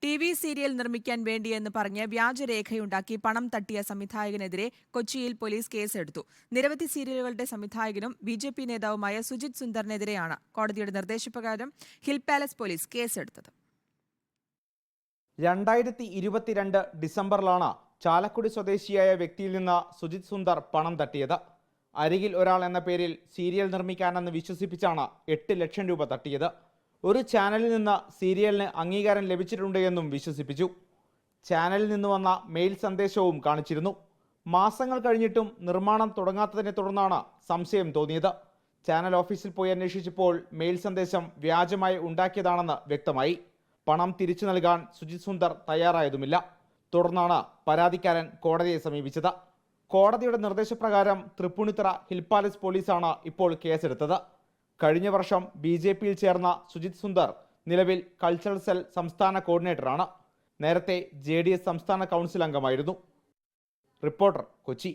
TV serial നിർമ്മിക്കാൻ വേണ്ടിയെന്ന് പറഞ്ഞ് വ്യാജരേഖയുണ്ടാക്കി പണം തട്ടിയ സംവിധായകനെതിരെ കൊച്ചിയിൽ പോലീസ് കേസെടുത്തു. നിരവധി സീരിയലുകളുടെ സംവിധായകനും ബിജെപി നേതാവുമായ സുജിത് സുന്ദറിനെതിരെയാണ് കോടതിയുടെ നിർദ്ദേശപ്രകാരം ഹിൽ പാലസ് പോലീസ് കേസെടുത്തത്. 2022 ഡിസംബറിലാണ് ചാലക്കുടി സ്വദേശിയായ വ്യക്തിയിൽ നിന്ന് സുജിത് സുന്ദർ പണം തട്ടിയത്. അരികിൽ ഒരാൾ എന്ന പേരിൽ സീരിയൽ നിർമ്മിക്കാനെന്ന് വിശ്വസിപ്പിച്ചാണ് 8 ലക്ഷം രൂപ തട്ടിയത്. ഒരു ചാനലിൽ നിന്ന് സീരിയലിന് അംഗീകാരം ലഭിച്ചിട്ടുണ്ട് എന്നും വിശ്വസിപ്പിച്ചു. ചാനലിൽ നിന്ന് വന്ന മെയിൽ സന്ദേശവും കാണിച്ചിരുന്നു. മാസങ്ങൾ കഴിഞ്ഞിട്ടും നിർമ്മാണം തുടങ്ങാത്തതിനെ തുടർന്നാണ് സംശയം തോന്നിയത്. ചാനൽ ഓഫീസിൽ പോയി അന്വേഷിച്ചപ്പോൾ മെയിൽ സന്ദേശം വ്യാജമായി ഉണ്ടാക്കിയതാണെന്ന് വ്യക്തമായി. പണം തിരിച്ചു നൽകാൻ സുജിത് സുന്ദർ തയ്യാറായതുമില്ല. തുടർന്നാണ് പരാതിക്കാരൻ കോടതിയെ സമീപിച്ചത്. കോടതിയുടെ നിർദ്ദേശപ്രകാരം തൃപ്പൂണിത്തുറ ഹിൽ പാലസ് പോലീസാണ് ഇപ്പോൾ കേസെടുത്തത്. കഴിഞ്ഞ വർഷം BJPയിൽ ചേർന്ന സുജിത് സുന്ദർ നിലവിൽ കൾച്ചറൽ സെൽ സംസ്ഥാന കോർഡിനേറ്ററാണ്. നേരത്തെ JDS സംസ്ഥാന കൗൺസിൽ അംഗമായിരുന്നു. റിപ്പോർട്ടർ, കൊച്ചി.